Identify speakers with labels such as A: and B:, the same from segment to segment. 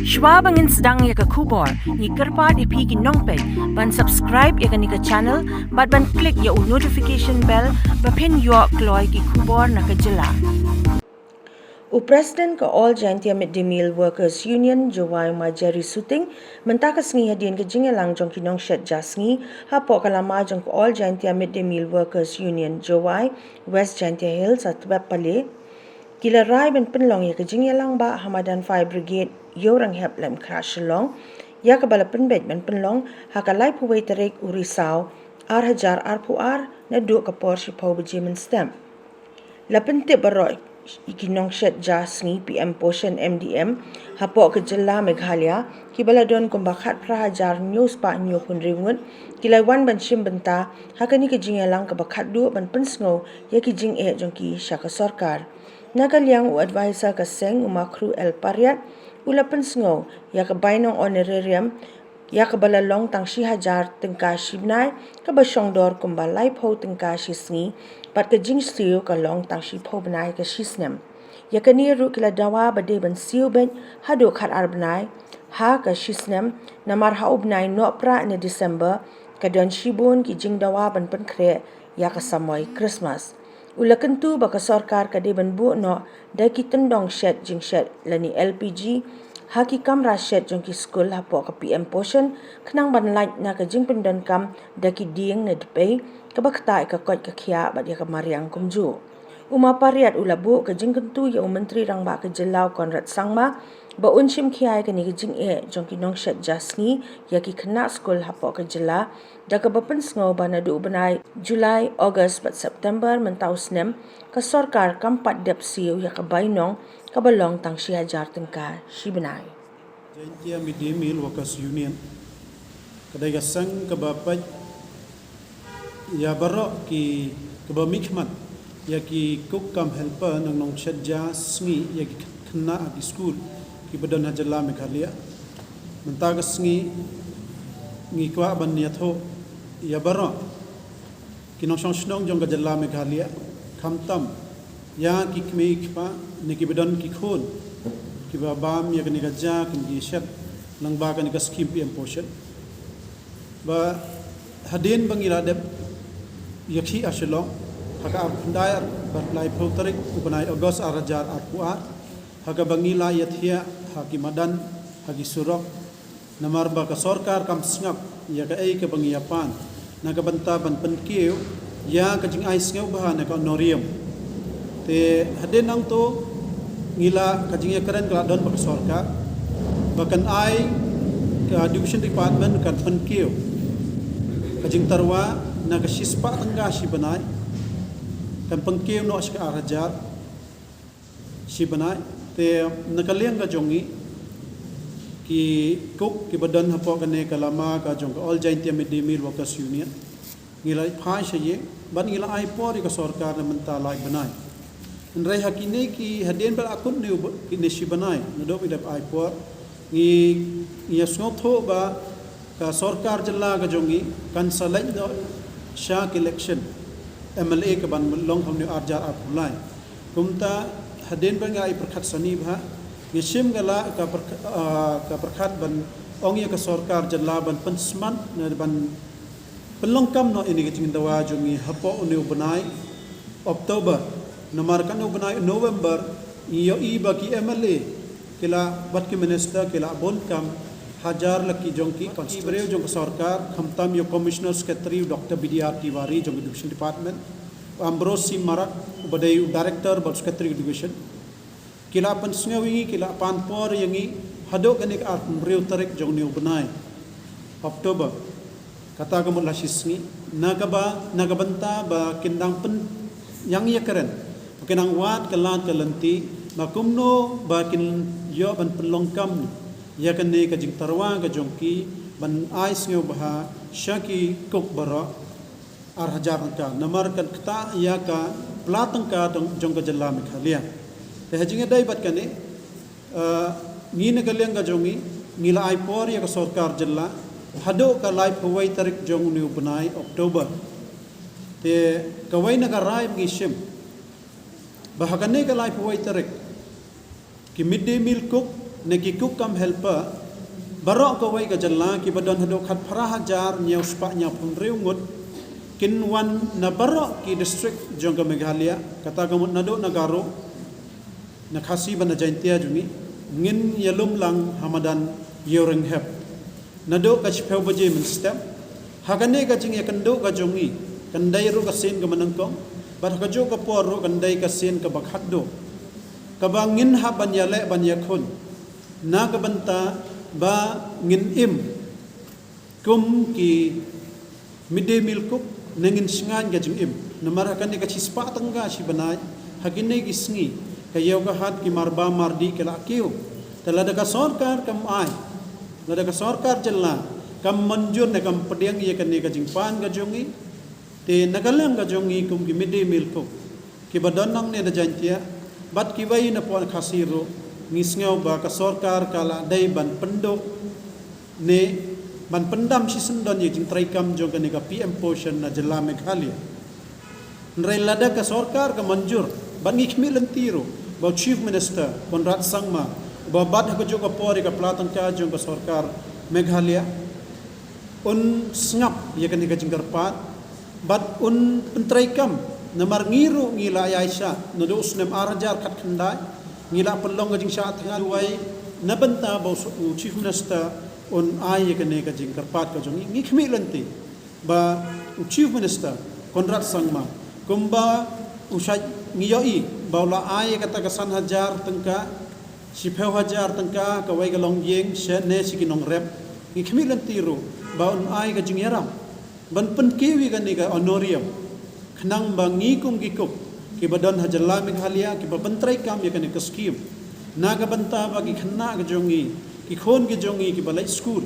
A: Schwab angin sedang ya ke kubor, ni kerpa di pigi nongpet, ban subscribe ya ke ni ke channel, ban klik ya notification bell, pen yo kloy ki kubor na ke jela. President ke All Jaintia Mid Day Meal Workers Union Jawai Majeri Suting mentaka sengi hadian ke jingelang jong kinong shet jasngi hapo kalama jong ke All Jaintia Mid Day Meal Workers Union Jawai West Jaintia Hills atbab pale kila rai ben penlong ya ke jingelang ba Hamadan Fire Brigade yorang hep lem crash long ya ke bala penbet ben penlong hakalai puwei terik urisau hajar puar na duk ke porsi pau bejimen stem la pentip baroy ikinong shet jasngi PM Potion MDM hapo ke jela Meghalaya kibala don kumbakat prahajar news pa nyo pun riwut kilai wan ban shim benta hakani ke jingelang ke bakat du ban pensngo ya ki jing jongki syaka sarkar nagaliang u advisor ke seng umakru El Pariat ula pensngo ya ke bainong honorarium ya ke balalong tang shi hajar tengka shibnai ke basyong dor kumbalai po tengka shisngi pat ke jing siu ke long tang shi po benai ke shisnem ya ke ni ru kila dawa bade ban siu ben hadu khat ar benai ha ke shisnem namar ha ubnai no pra ne December ke don shibun ki jing dawa ban pen kre ya ke samoy Christmas ula kentu ba ke sarkar ke de ban bu no da ki tendong shet jing shet lani LPG haki kamra shet jong ki school hapo ke PM Potion kenang ban light na ke jing pendon kam da ki dieng ne depe ke bakta ke kot ke khia ba dia ke mariang kumju uma pariat ulabu ke jing kentu ya menteri rang ba ke jelau Konrad Sangma ba unshim khiai ke ni ke jing jong ki nong shet jasni ya ki kena school hapo ke jela da ke bapen sngo ba na du benai Julai August bat September mentau snem ke sarkar kampat dep siu ya ke bainong ke balong tang shi hajar tengka shi benai
B: Jaintia Mid Day Meal Workers Union kadai gasang ke bapak ya barok ki ke bamikmat ya ki cook kam helper nang nong shet jasni ya ki kena di school ki badan hajala Meghalaya mentag sngi ngi kwa ban niatho ya barok ki nong snong jong hajala Meghalaya khamtam ya ki kme pa ni ki badan ki khon ki babam ya ni gaja ki gi shet lang ba ka ni ka scheme PM Potion ba hadin bangila deb yakhi ashlong haka abdayar barlai protarik ubanai August arajar arpuar haka bangila yathia haki madan haki surok namar ba ka sarkar kam sngap ya ka ai ka bangiapan naga banta ban penkiu ya ka jing ai sngau ba na ka norium te hadin ang to ngila ka jing karen ka don ba ka sarkar bakan ai ka division department kan penkiu ka jing tarwa na ka shispa tangga shi banai kan penkiu no ashka arajar shi banai te nakaliang ka jongi ki kuk ki badan hapo kane kalama ka jong All Jaintia Mid Day Meal Workers Union ngila phai shaye ban ngila ai por ka sarkar na menta lai banai nrai hakine ki hadien bal akun ne ki ne shi banai no do idap ai por ngi yasno tho ba ka sarkar jalla ka jongi kan salai no sha election MLA ka ban long thom ne arjar apulai kumta hadin ban ngai perkhat sani bha ngishim gala ka perkhat ban ong ya ka sarkar jalla ban pensman na ban pelongkam no ini jing dawa jungi hapo uni ubnai October namar kan ubnai November iyo iba ki MLA kila bat ki minister kila bon kam hajar laki jongki konsibreu jong sarkar khamtam yo commissioner secretary Dr. BDR Tiwari jong education department Ambrosi Marak badai director bad secretary education kila pan sngawi kila pan por yangi hado kanik at breu tarik jong new benai October kata gamul lasisni nagabanta ba kindang pen yang ya keren kinang wat kalan kalanti makumno ba kin yo ban penlongkam ya kan ne ka jing tarwa ka jongki ban ais ngeu bah shaki kok bara ar hajar ka namar kan kta ya ka platang ka jong ka jalla Meghalaya te hajing dai bat kane ni ne galyang ka jongi ngila ai por ya ka sarkar jalla hado ka live huwai tarik jong new banai October te kawai na ka rai ngi shim bahagane ka live huwai tarik ki midday meal cook neki kukam helper barok ko wai ka jalla ki badon hado khat phara hajar nyau spa nya pun reungut kin wan na barok ki district jongga Meghalaya kata kamut nado nagaro na khasi ban jaintia jumi ngin yalum lang hamadan yoreng hep nado ka chpeu baje min step hagane ka jing yakando ka jongi kandai ru ka sen ka manangkong bar ka jo ka por ru kandai ka sen ka bakhaddo ka bangin ha ban yale ban yakhun na ka banta ba ngin im kum ki midday meal cook nangin singan ga jing im namar hakan ka chispa tangga si banai hagine gi sngi ka yaw ka hat ki marba mardi kala kiu talada ka sarkar kam ai lada ka sarkar jalla kam manjur ne kam pediang ye kan ne ka jingpan ga jongi te nagalam ga jongi kum ki midday meal cook ki badonang ne da jantia bat ki wai na pon khasiro ngisngau ba ka sarkar kala dai ban pendok ne ban pendam si sendon ye jing traikam jong ka ne ka PM portion na jalla Meghalaya nrai lada ka sarkar ka manjur ban ngikmi lentiro ba chief minister Conrad Sangma ba bat ka jo ka pore ka platang ka jong ka sarkar Meghalaya un sngap ye kan ne ka jing karpat bat un pentraikam namar ngiru ngila Aisha nodo usnem arajar kat khandai ngila pelong ka jing sha thangal wai nabanta ba chief minister on ai ka ne ka jing karpat ka jong ngikmi lenti ba chief minister Conrad Sangma kumba usai ngiyoi baula ai kata ka san hajar tengka sipeu hajar tengka ka wai ka long yeng she ne sikinong rep ngikmi lenti ro ba on ai ka jing yaram ban pen kiwi ka ne ka honorium khnang bangi kum gikup ki badon hajalla Meghalaya ki babantrai kam ya kan ka scheme naga banta bagi khna ka jongi ki khon ki jongi ki balai school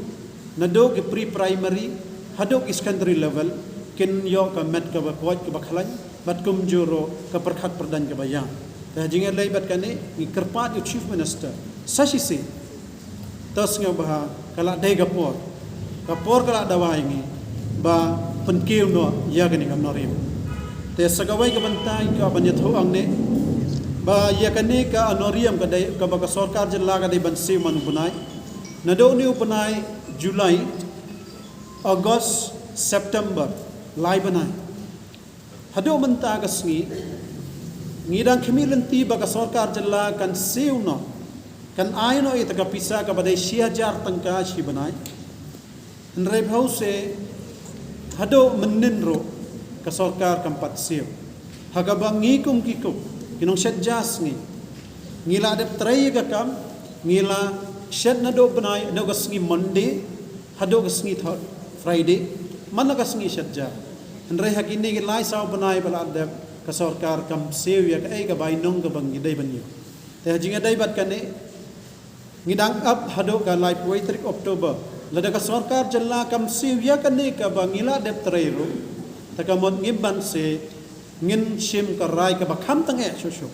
B: nado ki pre primary hado ki secondary level kin yo ka met ka ba poj ka bakhlai bat kum juro ka perkhat perdan ka bayang ta jinga lai bat kane ni kerpat yu chief minister sashi se tas nga ba kala dai ka por kala dawai ngi ba penkiu no ya gani kam norim te sagawai ka bantai ka banyatho angne ba ya kane ka anorium ka dai ka ba ka sarkar jilla ka dai ban se man bunai nado ni upanai July August September lai banai hado manta ka sngi ngidang khimilenti ba ka sarkar jilla kan seu no kan ai no ita ka pisa ka badai 6000 tangka si banai nrai hause hado meninro ka sarkar kampat siu hagabang ngikum kikum kinong syadjas ngi ngila adep tray ka kam ngila syad na do banay no ka sngi Monday hado ka sngi Friday man ka sngi syadja nrai hakini gi lai saw banay bala adep ka sarkar kam siu ya ka ay ka bainong ka bang gidai banyo te jinga dai bat kane ngidang up hado ka lai 3 October lada ka sarkar jalla kam siu ya kane ka bangila adep tray ro takamot ngiban se ngin shim ka rai ka bakham tange shosho